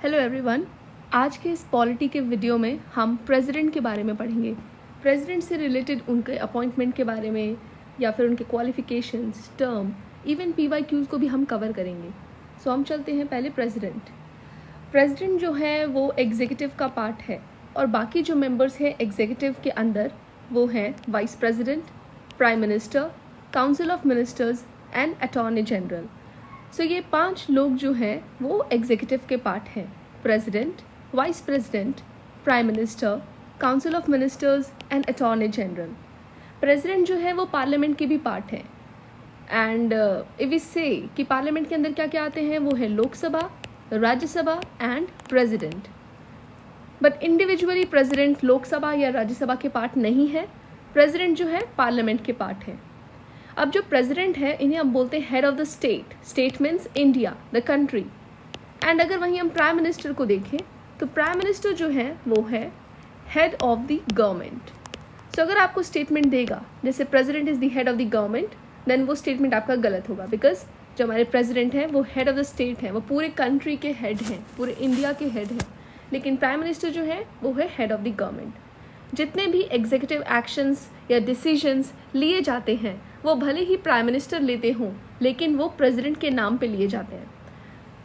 Hello everyone. आज के इस पॉलिटी के वीडियो में हम प्रेसिडेंट के बारे में पढ़ेंगे। प्रेसिडेंट से रिलेटेड उनके अपॉइंटमेंट के बारे में या फिर उनके क्वालिफिकेशंस, टर्म, इवन PYQs को भी हम कवर करेंगे। सो हम चलते हैं पहले प्रेसिडेंट। प्रेसिडेंट जो है वो एग्जीक्यूटिव का पार्ट है और बाकी जो मेंबर्स हैं एग्जीक्यूटिव के अंदर वो हैं vice president, prime minister, council of ministers and attorney general. So ये 5 लोग जो हैं वो एग्जीक्यूटिव के पार्ट हैं: president, vice president, prime minister, council of ministers and attorney general. President जो है वो पार्लियामेंट के भी पार्ट हैं एंड इफ वी से कि पार्लियामेंट के अंदर क्या क्या आते हैं वो है Lok Sabha, Rajya Sabha and president. But individually president Lok Sabha या राज्यसभा के पार्ट नहीं है। प्रेसिडेंट जो है पार्लियामेंट के पार्ट है। अब जो प्रेसिडेंट है इन्हें हम बोलते हैं head of the state. State means India, the country. And अगर वहीं हम प्राइम मिनिस्टर को देखें तो प्राइम मिनिस्टर जो है वो है head of the government. So अगर आपको स्टेटमेंट देगा जैसे president is the head of the government, then वो स्टेटमेंट आपका गलत होगा, बिकॉज जो हमारे प्रेसिडेंट हैं वो हेड ऑफ द स्टेट हैं, वो पूरे कंट्री के हेड हैं, पूरे इंडिया के हेड हैं। लेकिन प्राइम मिनिस्टर जो है वो है हेड ऑफ द गवर्नमेंट। जितने भी एग्जीक्यूटिव एक्शंस या डिसीजंस लिए जाते हैं वो भले ही प्राइम मिनिस्टर लेते हों लेकिन वो प्रेसिडेंट के नाम पे लिए जाते हैं।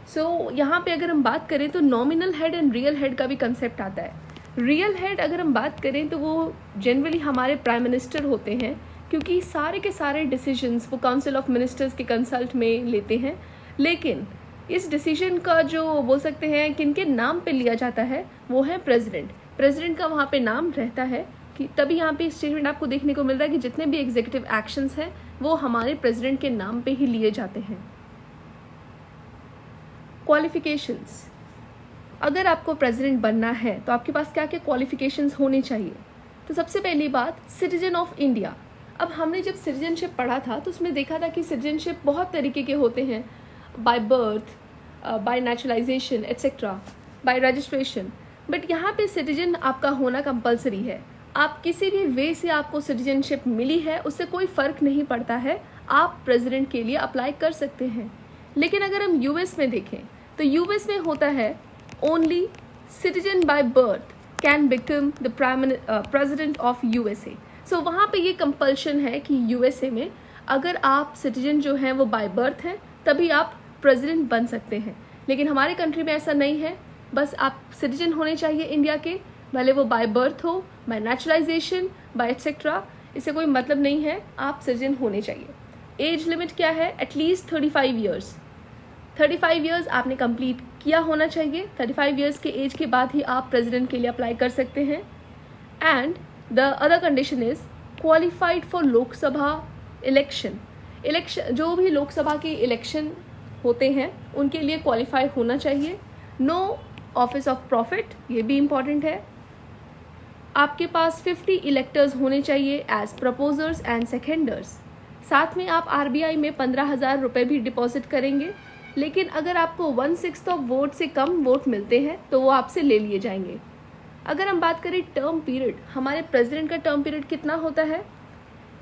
सो यहाँ पे अगर हम बात करें तो nominal head and real head का भी कंसेप्ट आता है। रियल हेड अगर हम बात करें तो वो जनरली हमारे प्राइम मिनिस्टर होते हैं, क्योंकि सारे के सारे डिसीजंस वो काउंसिल ऑफ मिनिस्टर्स के कंसल्ट में लेते हैं। लेकिन इस डिसीजन का जो बोल सकते हैं किनके नाम पे लिया जाता है वो है प्रेसिडेंट। प्रेसिडेंट का वहाँ पे नाम रहता है कि तभी यहाँ पे स्टेटमेंट आपको देखने को मिल रहा है कि जितने भी एग्जीक्यूटिव एक्शंस हैं वो हमारे प्रेसिडेंट के नाम पे ही लिए जाते हैं। क्वालिफिकेशंस, अगर आपको प्रेसिडेंट बनना है तो आपके पास क्या क्या क्वालिफिकेशंस होने चाहिए? तो सबसे पहली बात, सिटीजन ऑफ इंडिया। अब हमने जब सिटीजनशिप पढ़ा था तो उसमें देखा था कि सिटीजनशिप बहुत तरीके के होते हैं, by birth, bye naturalisation etcetera, bye registration. But यहाँ पे सिटीजन आपका होना कंपलसरी है। आप किसी भी वे से आपको सिटीजनशिप मिली है उससे कोई फ़र्क नहीं पड़ता है, आप प्रेसिडेंट के लिए अप्लाई कर सकते हैं। लेकिन अगर हम US में देखें तो US में होता है only citizen by birth can become the president of USA। सो वहाँ पे ये कंपल्शन है कि USA में अगर आप सिटीजन जो हैं वो बाय बर्थ हैं तभी आप प्रेसिडेंट बन सकते हैं। लेकिन हमारे कंट्री में ऐसा नहीं है, बस आप सिटीजन होने चाहिए इंडिया के, भले वो बाय बर्थ हो, बाय नेचुरलाइजेशन, बाय एट्सेट्रा, इससे कोई मतलब नहीं है, आप सिटीजन होने चाहिए। एज लिमिट क्या है? At least 35 years. 35 ईयर्स आपने कंप्लीट किया होना चाहिए। 35 ईयर्स के एज के बाद ही आप प्रेसिडेंट के लिए अप्लाई कर सकते हैं। And the other condition is qualified for Lok Sabha election. जो भी लोकसभा के इलेक्शन होते हैं उनके लिए क्वालिफाई होना चाहिए। नो ऑफिस ऑफ प्रॉफिट, ये भी इम्पॉर्टेंट है। आपके पास 50 इलेक्टर्स होने चाहिए एज प्रपोजर्स एंड सेकेंडर्स। साथ में आप RBI में 15,000 रुपये भी डिपॉजिट करेंगे। लेकिन अगर आपको 1/6 ऑफ वोट से कम वोट मिलते हैं तो वो आपसे ले लिए जाएंगे। अगर हम बात करें टर्म पीरियड, हमारे प्रेसिडेंट का टर्म पीरियड कितना होता है?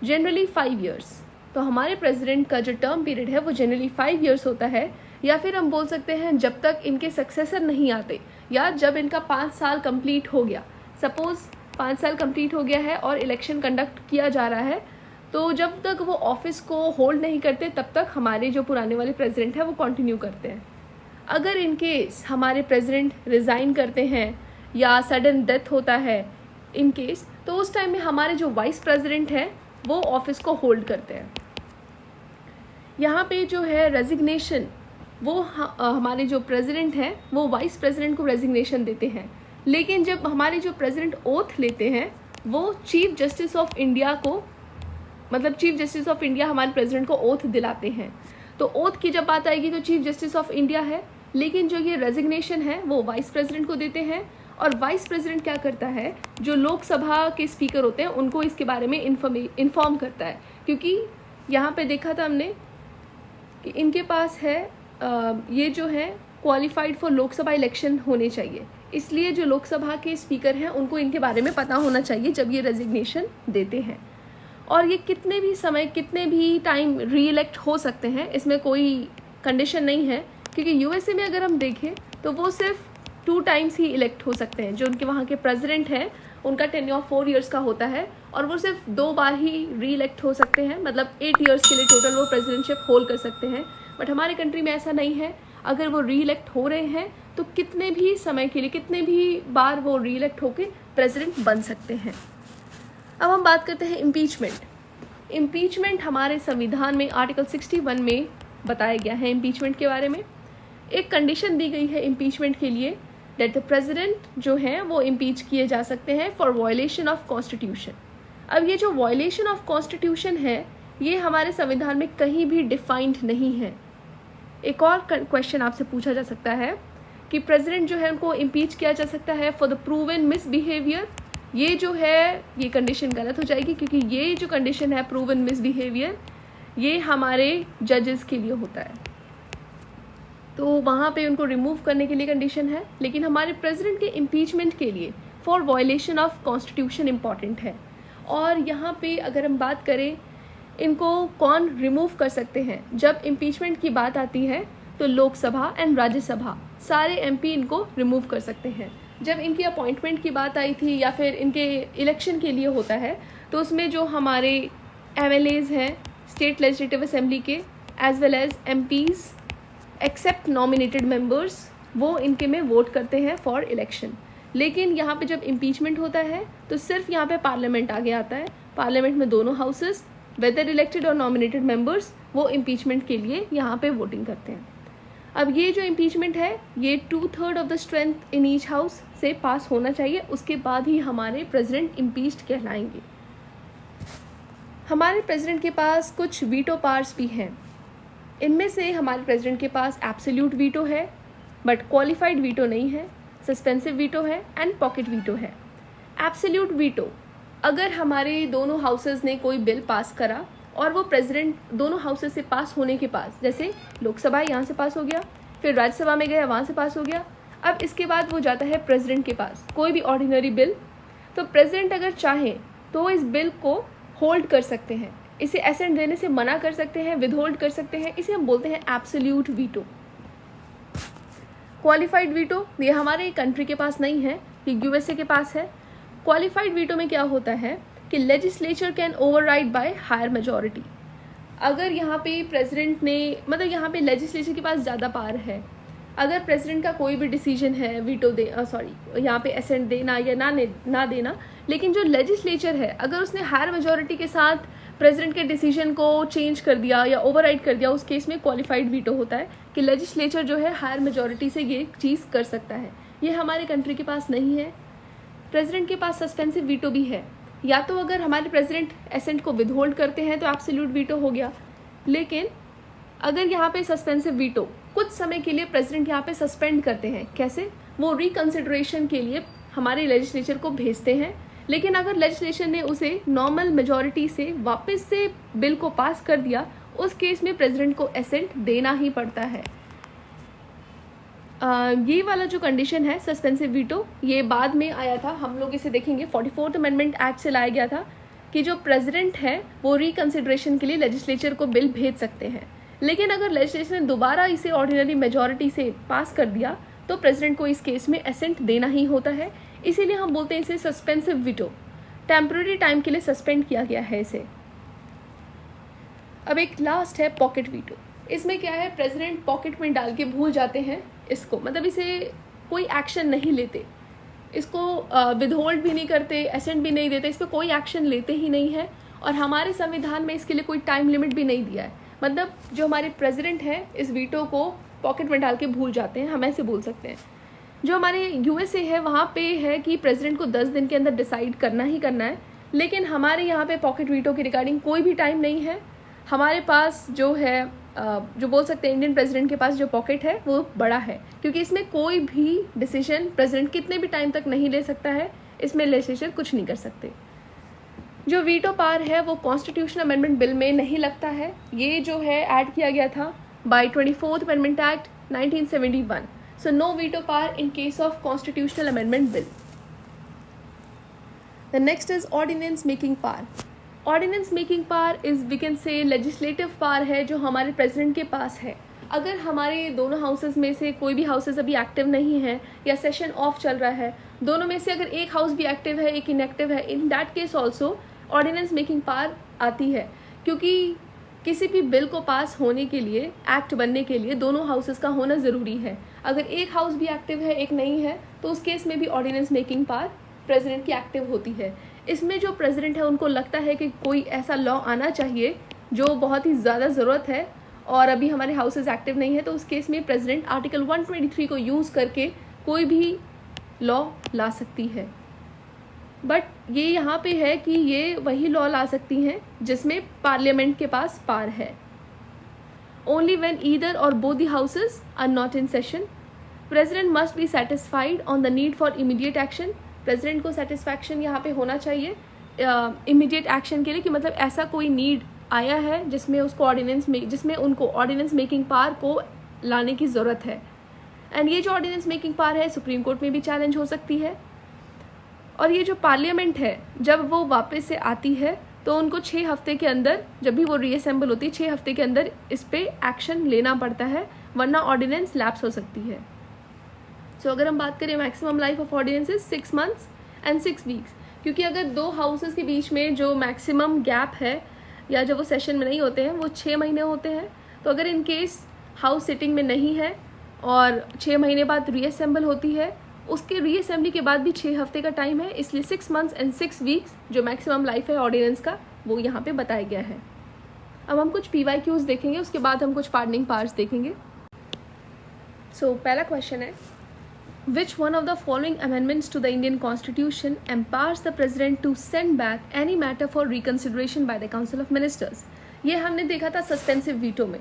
Generally 5 years. तो हमारे प्रेसिडेंट का जो टर्म पीरियड है वो जनरली 5 ईयर्स होता है, या फिर हम बोल सकते हैं जब तक इनके सक्सेसर नहीं आते या जब इनका 5 साल कंप्लीट हो गया। सपोज 5 साल कंप्लीट हो गया है और इलेक्शन कंडक्ट किया जा रहा है, तो जब तक वो ऑफिस को होल्ड नहीं करते तब तक हमारे जो पुराने वाले प्रेसिडेंट हैं वो कंटिन्यू करते हैं। अगर इन केस हमारे प्रेसिडेंट रिज़ाइन करते हैं या सडन डेथ होता है इन केस, तो उस टाइम में हमारे जो वाइस प्रेसिडेंट हैं वो ऑफिस को होल्ड करते हैं। यहाँ पे जो है रेजिग्नेशन, वो हमारे जो प्रेसिडेंट हैं वो वाइस प्रेसिडेंट को रेजिग्नेशन देते हैं। लेकिन जब हमारे जो प्रेसिडेंट ओथ लेते हैं वो चीफ जस्टिस ऑफ इंडिया को, मतलब चीफ जस्टिस ऑफ इंडिया हमारे प्रेसिडेंट को ओथ दिलाते हैं। तो ओथ की जब बात आएगी तो चीफ जस्टिस ऑफ इंडिया है, लेकिन जो ये रेजिग्नेशन है वो वाइस प्रेसिडेंट को देते हैं। और वाइस प्रेसिडेंट क्या करता है, जो लोकसभा के स्पीकर होते हैं उनको इसके बारे में इन्फॉर्म करता है। क्योंकि यहाँ पे देखा था हमने कि इनके पास है ये जो है क्वालिफाइड फॉर लोकसभा इलेक्शन होने चाहिए, इसलिए जो लोकसभा के स्पीकर हैं उनको इनके बारे में पता होना चाहिए जब ये रेजिग्नेशन देते हैं। और ये कितने भी समय, कितने भी टाइम री इलेक्ट हो सकते हैं, इसमें कोई कंडीशन नहीं है। क्योंकि USA में अगर हम देखें तो वो सिर्फ 2 टाइम्स ही इलेक्ट हो सकते हैं। जो उनके वहाँ के प्रेसिडेंट हैं उनका टेन्योर 4 इयर्स का होता है और वो सिर्फ 2 बार ही री इलेक्ट हो सकते हैं, मतलब 8 इयर्स के लिए टोटल वो प्रेसिडेंटशिप होल्ड कर सकते हैं। बट हमारे कंट्री में ऐसा नहीं है। अगर वो री इलेक्ट हो रहे हैं तो कितने भी समय के लिए, कितने भी बार वो री इलेक्ट होकर प्रेसिडेंट बन सकते हैं। अब हम बात करते हैं इम्पीचमेंट। इम्पीचमेंट हमारे संविधान में आर्टिकल 61 में बताया गया है। इम्पीचमेंट के बारे में एक कंडीशन दी गई है इम्पीचमेंट के लिए, दैट द प्रेसिडेंट जो हैं वो इम्पीच किए जा सकते हैं फॉर वायलेशन ऑफ कॉन्स्टिट्यूशन। अब ये जो वायलेशन ऑफ कॉन्स्टिट्यूशन है ये हमारे संविधान में कहीं भी डिफाइंड नहीं है। एक और क्वेश्चन आपसे पूछा जा सकता है कि प्रेसिडेंट जो है उनको इम्पीच किया जा सकता है फॉर द प्रूवन मिसबिहेवियर। ये जो है ये कंडीशन गलत हो जाएगी, क्योंकि ये जो कंडीशन है प्रूवन मिसबिहेवियर ये हमारे जजेस के लिए होता है, तो वहाँ पे उनको रिमूव करने के लिए कंडीशन है। लेकिन हमारे प्रेसिडेंट के इम्पीचमेंट के लिए for violation of constitution important है। और यहाँ पे अगर हम बात करें इनको कौन रिमूव कर सकते हैं, जब इम्पीचमेंट की बात आती है तो लोकसभा एंड राज्यसभा सारे एमपी इनको रिमूव कर सकते हैं। जब इनकी अपॉइंटमेंट की बात आई थी या फिर इनके इलेक्शन के लिए होता है तो उसमें जो हमारे एमएलएज हैं स्टेट लेजिस्लेटिव असेंबली के as well as MPs except nominated members, वो इनके में वोट करते हैं फॉर इलेक्शन। लेकिन यहाँ पे जब इम्पीचमेंट होता है तो सिर्फ यहाँ पे पार्लियामेंट आगे आता है। पार्लियामेंट में दोनों हाउसेस वेदर इलेक्टेड और नॉमिनेटेड मेंबर्स वो इम्पीचमेंट के लिए यहाँ पे वोटिंग करते हैं। अब ये जो इम्पीचमेंट है ये 2/3 of the strength in each house से पास होना चाहिए, उसके बाद ही हमारे प्रेसिडेंट इम्पीच्ड कहलाएंगे। हमारे प्रेसिडेंट के पास कुछ वीटो पावर्स भी हैं। इनमें से हमारे प्रेसिडेंट के पास एब्सोल्यूट वीटो है बट क्वालिफाइड वीटो नहीं है, सस्पेंसिव वीटो है एंड पॉकेट वीटो है। एब्सोल्यूट वीटो, अगर हमारे दोनों हाउसेस ने कोई बिल पास करा और वो प्रेसिडेंट दोनों हाउसेस से पास होने के पास, जैसे लोकसभा यहाँ से पास हो गया, फिर राज्यसभा में गया वहाँ से पास हो गया, अब इसके बाद वो जाता है प्रेसिडेंट के पास कोई भी ऑर्डिनरी बिल, तो प्रेसिडेंट अगर चाहे तो इस बिल को होल्ड कर सकते हैं, इसे एसेंट देने से मना कर सकते हैं, विदहोल्ड कर सकते हैं। इसे हम बोलते हैं एब्सोल्यूट वीटो। क्वालिफाइड वीटो ये हमारे कंट्री के पास नहीं है, ये यूएसए के पास है। क्वालिफाइड वीटो में क्या होता है कि legislature can override by higher majority. अगर यहाँ पे प्रेसिडेंट ने, मतलब यहाँ पे लेजिस्लेचर के पास ज़्यादा पावर है, अगर प्रेसिडेंट का कोई भी डिसीजन है वीटो दे यहाँ पे एसेंट देना या ना देना, लेकिन जो लेजिस्लेचर है अगर उसने हायर मेजॉरिटी के साथ प्रेसिडेंट के डिसीजन को चेंज कर दिया या ओवरराइड कर दिया, उस केस में क्वालिफाइड वीटो होता है कि लेजिस्लेचर जो है हायर मेजॉरिटी से ये चीज़ कर सकता है। ये हमारे कंट्री के पास नहीं है। प्रेसिडेंट के पास सस्पेंसिव वीटो भी है, या तो अगर हमारे प्रेसिडेंट एसेंट को विदहोल्ड करते हैं तो एब्सोल्यूट वीटो हो गया, लेकिन अगर यहाँ पे सस्पेंसिव वीटो कुछ समय के लिए प्रेसिडेंट यहाँ पे सस्पेंड करते हैं, कैसे, वो रिकंसिडरेशन के लिए हमारे लेजिस्लेचर को भेजते हैं, लेकिन अगर लेजिस्लेचर ने उसे नॉर्मल मेजॉरिटी से वापस से बिल को पास कर दिया, उस केस में प्रेसिडेंट को एसेंट देना ही पड़ता है। ये वाला जो कंडीशन है सस्पेंसिव वीटो, ये बाद में आया था, हम लोग इसे देखेंगे 44th अमेंडमेंट एक्ट से लाया गया था कि जो प्रेसिडेंट है वो रिकंसिडरेशन के लिए लेजिस्लेचर को बिल भेज सकते हैं, लेकिन अगर लेजिस्लेचर ने दोबारा इसे ऑर्डिनरी मेजॉरिटी से पास कर दिया तो प्रेसिडेंट को इस केस में एसेंट देना ही होता है। इसीलिए हम बोलते हैं इसे सस्पेंसिव वीटो, टेम्पररी टाइम के लिए सस्पेंड किया गया है इसे। अब एक लास्ट है पॉकेट वीटो। इसमें क्या है, प्रेसिडेंट पॉकेट में डाल के भूल जाते हैं इसको, मतलब इसे कोई एक्शन नहीं लेते, इसको विदहोल्ड भी नहीं करते, एसेंट भी नहीं देते, इस पर कोई एक्शन लेते ही नहीं है। और हमारे संविधान में इसके लिए कोई टाइम लिमिट भी नहीं दिया है, मतलब जो हमारे प्रेसिडेंट हैं इस वीटो को पॉकेट में डाल के भूल जाते हैं, हम ऐसे बोल सकते हैं। जो हमारे यूएसए है वहाँ पे है कि प्रेसिडेंट को 10 दिन के अंदर डिसाइड करना ही करना है, लेकिन हमारे यहाँ पे पॉकेट वीटो की रिगार्डिंग कोई भी टाइम नहीं है। हमारे पास जो है जो बोल सकते हैं इंडियन प्रेसिडेंट के पास जो पॉकेट है वो बड़ा है, क्योंकि इसमें कोई भी डिसीजन प्रेसिडेंट कितने भी टाइम तक नहीं ले सकता है, इसमें लेजिस्लेचर कुछ नहीं कर सकते। जो वीटो पावर है वो कॉन्स्टिट्यूशनल अमेंडमेंट बिल में नहीं लगता है, ये जो है ऐड किया गया था by 24th amendment act 1971। So no veto power in case of constitutional amendment bill. The next is ordinance making power. Ordinance making power is we can say legislative power है जो हमारे प्रेसिडेंट के पास है। अगर हमारे दोनों हाउसेस में से कोई भी हाउसेस अभी एक्टिव नहीं है या सेशन ऑफ चल रहा है, दोनों में से अगर एक हाउस भी एक्टिव है एक इनएक्टिव है, in that case also ordinance making power आती है, क्योंकि किसी भी बिल को पास होने के लिए, एक्ट बनने के लिए दोनों हाउसेस का होना ज़रूरी है। अगर एक हाउस भी एक्टिव है एक नहीं है तो उस केस में भी ऑर्डिनेंस मेकिंग पावर प्रेसिडेंट की एक्टिव होती है। इसमें जो प्रेसिडेंट है उनको लगता है कि कोई ऐसा लॉ आना चाहिए जो बहुत ही ज़्यादा ज़रूरत है और अभी हमारे हाउसेस एक्टिव नहीं है, तो उस केस में प्रेसिडेंट आर्टिकल 123 को यूज़ करके कोई भी लॉ ला सकती है। बट ये यहाँ पे है कि ये वही लॉ ला सकती हैं जिसमें पार्लियामेंट के पास पावर है। ओनली व्हेन ईदर और both the houses are not in session, president must be satisfied on the need for immediate action. President को सेटिस्फैक्शन यहाँ पे होना चाहिए इमीडिएट एक्शन के लिए, कि मतलब ऐसा कोई नीड आया है जिसमें उसको जिसमें उनको ऑर्डिनेंस मेकिंग पावर को लाने की ज़रूरत है। एंड ये जो ऑर्डिनेंस मेकिंग पावर है सुप्रीम कोर्ट में भी चैलेंज हो सकती है। और ये जो पार्लियामेंट है जब वो वापस से आती है तो उनको 6 हफ्ते के अंदर, जब भी वो रीअसेंबल होती है 6 हफ्ते के अंदर इस पे एक्शन लेना पड़ता है, वरना ऑर्डिनेंस लैप्स हो सकती है। सो अगर हम बात करें maximum life of ordinance 6 months and 6 weeks, क्योंकि अगर 2 हाउसेस के बीच में जो मैक्सिमम गैप है या जब वो सेशन में नहीं होते हैं वो 6 महीने होते हैं, तो अगर इन केस हाउस सिटिंग में नहीं है और 6 महीने बाद रीअसेंबल होती है, उसके रीअसेंबली के बाद भी 6 हफ्ते का टाइम है, इसलिए 6 मंथ्स एंड 6 वीक्स जो मैक्सिमम लाइफ है ऑर्डिनेंस का वो यहाँ पे बताया गया है। अब हम कुछ PYQs देखेंगे, उसके बाद हम कुछ पार्डनिंग पावर्स देखेंगे। सो पहला क्वेश्चन है, Which one of the following amendments to the Indian Constitution empowers the President to send back any matter for reconsideration by the Council of Ministers? ये हमने देखा था सस्पेंसिव वीटो में,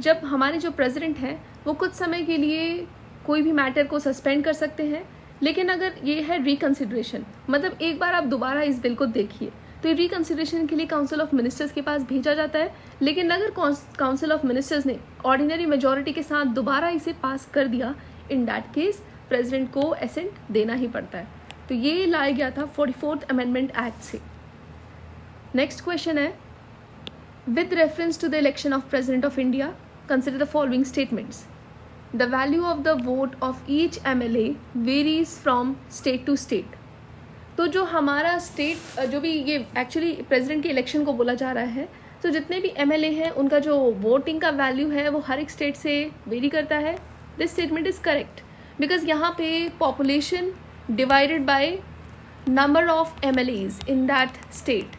जब हमारे जो प्रेसिडेंट हैं वो कुछ समय के लिए कोई भी मैटर को सस्पेंड कर सकते हैं, लेकिन अगर ये है रिकन्सिडरेशन, मतलब एक बार आप दोबारा इस बिल को देखिए, तो ये रिकन्सिडरेशन के लिए काउंसिल ऑफ मिनिस्टर्स के पास भेजा जाता है। लेकिन अगर काउंसिल ऑफ मिनिस्टर्स ने ऑर्डिनरी मेजॉरिटी के साथ दोबारा इसे पास कर दिया, इन दैट केस प्रेसिडेंट को एसेंट देना ही पड़ता है। तो ये लाया गया था 44th अमेंडमेंट एक्ट से। नेक्स्ट क्वेश्चन है, with reference to the election of president of India consider the following statements. The value of the vote of each MLA varies from state to state. तो जो हमारा state, जो भी ये actually president के election को बोला जा रहा है, तो जितने भी MLA हैं उनका जो वोटिंग का वैल्यू है वो हर एक स्टेट से वेरी करता है। This statement is correct because यहाँ पे population divided by number of MLAs in that state,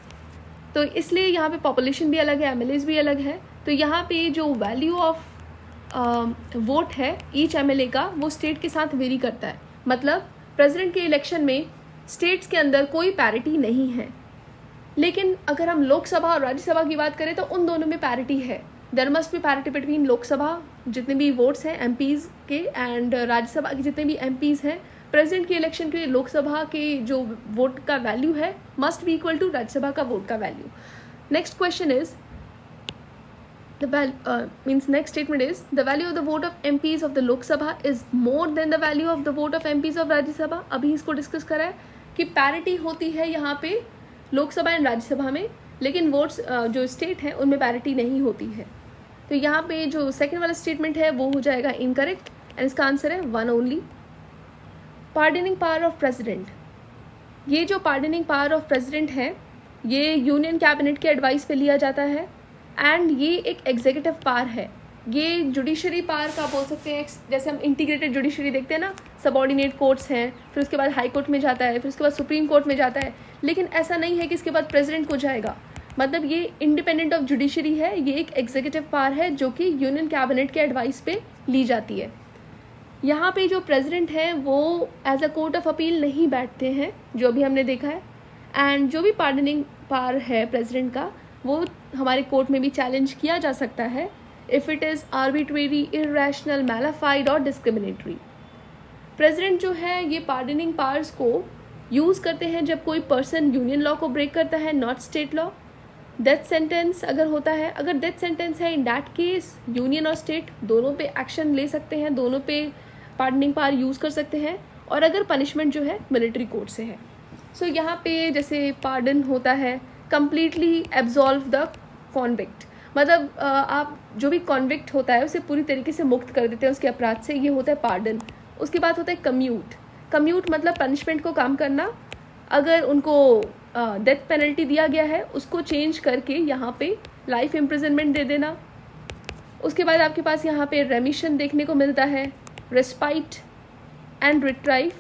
तो इसलिए यहाँ पे पॉपुलेशन भी अलग है, MLAs भी अलग है। तो यहाँ पे जो वैल्यू ऑफ वोट है ईच MLA का वो स्टेट के साथ वेरी करता है। मतलब प्रेसिडेंट के इलेक्शन में स्टेट्स के अंदर कोई पैरिटी नहीं है, लेकिन अगर हम लोकसभा और राज्यसभा की बात करें तो उन दोनों में पैरिटी है। There must be parity between Lok Sabha जितने भी वोट्स हैं MPs के एंड राज्यसभा के जितने भी MPs हैं। प्रेसिडेंट के इलेक्शन के लोकसभा के जो वोट का वैल्यू है must be equal to Rajya Sabha का वोट का value. Next question is next statement is the value of the vote of MPs of the Lok Sabha is more than the value of the vote of MPs of Rajya Sabha। अभी इसको discuss करा है कि parity होती है यहाँ पे Lok Sabha and Rajya Sabha में, लेकिन वोट्स जो स्टेट है उनमें पैरिटी नहीं होती है। तो यहाँ पे जो सेकंड वाला स्टेटमेंट है वो हो जाएगा इनकरेक्ट एंड इसका आंसर है 1 only. Pardoning power of president, ये जो पार्डनिंग पावर ऑफ प्रेसिडेंट है ये यूनियन कैबिनेट के एडवाइस पे लिया जाता है एंड ये एक एग्जीक्यूटिव पावर है। ये जुडिशरी पावर का बोल सकते हैं, जैसे हम इंटीग्रेटेड जुडिशरी देखते हैं ना, सबऑर्डिनेट कोर्ट्स हैं, फिर उसके बाद हाई कोर्ट में जाता है, फिर उसके बाद सुप्रीम कोर्ट में जाता है, लेकिन ऐसा नहीं है कि इसके बाद प्रेसिडेंट को जाएगा। मतलब ये इंडिपेंडेंट ऑफ जुडिशरी है, ये एक एग्जीक्यूटिव पावर है जो कि यूनियन कैबिनेट के एडवाइस पे ली जाती है। यहाँ पे जो प्रेसिडेंट है वो as a court of appeal नहीं बैठते हैं, जो अभी हमने देखा है। एंड जो भी पार्डनिंग पावर है प्रेसिडेंट का वो हमारे कोर्ट में भी चैलेंज किया जा सकता है if it is arbitrary, irrational, mala fide और डिस्क्रिमिनेटरी। प्रेसिडेंट जो है ये पार्डनिंग पावर्स को यूज़ करते हैं जब कोई पर्सन यूनियन लॉ को ब्रेक करता है, not state law. Death sentence अगर होता है, अगर डेथ सेंटेंस है, इन दैट केस यूनियन और स्टेट दोनों पे एक्शन ले सकते हैं, दोनों पे पार्डनिंग पावर यूज़ कर सकते हैं। और अगर पनिशमेंट जो है मिलिट्री कोर्ट से है, सो यहाँ पे जैसे पार्डन होता है कंप्लीटली एब्जॉल्व द कॉन्विक्ट, मतलब आप जो भी कॉन्विक्ट होता है उसे पूरी तरीके से मुक्त कर देते हैं उसके अपराध से, ये होता है पार्डन। उसके बाद होता है कम्यूट। कम्यूट मतलब पनिशमेंट को कम करना। अगर उनको डेथ पेनल्टी दिया गया है उसको चेंज करके यहाँ पे लाइफ इम्प्रिजनमेंट दे देना। उसके बाद आपके पास यहाँ पे रेमिशन देखने को मिलता है, रेस्पाइट एंड रिट्राइव।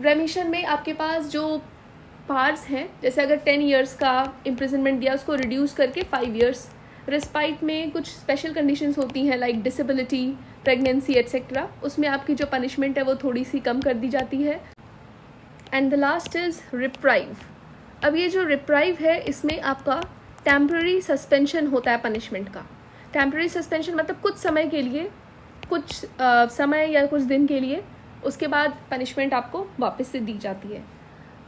रेमिशन में आपके पास जो पार्ट्स हैं, जैसे अगर 10 इयर्स का इम्प्रिजनमेंट दिया उसको रिड्यूस करके 5 इयर्स। रेस्पाइट में कुछ स्पेशल कंडीशंस होती हैं लाइक डिसेबिलिटी, प्रेगनेंसी एट्सेट्रा, उसमें आपकी जो पनिशमेंट है वो थोड़ी सी कम कर दी जाती है। And the last is reprieve. अब ये जो रिप्राइव है इसमें आपका टेम्पररी सस्पेंशन होता है पनिशमेंट का। टेम्पररी सस्पेंशन मतलब कुछ समय के लिए, कुछ समय या कुछ दिन के लिए, उसके बाद पनिशमेंट आपको वापस से दी जाती है।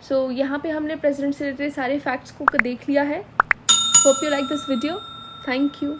सो यहाँ पे हमने प्रेसिडेंट से रिलेटेड सारे फैक्ट्स को देख लिया है। Hope you like this video. Thank you.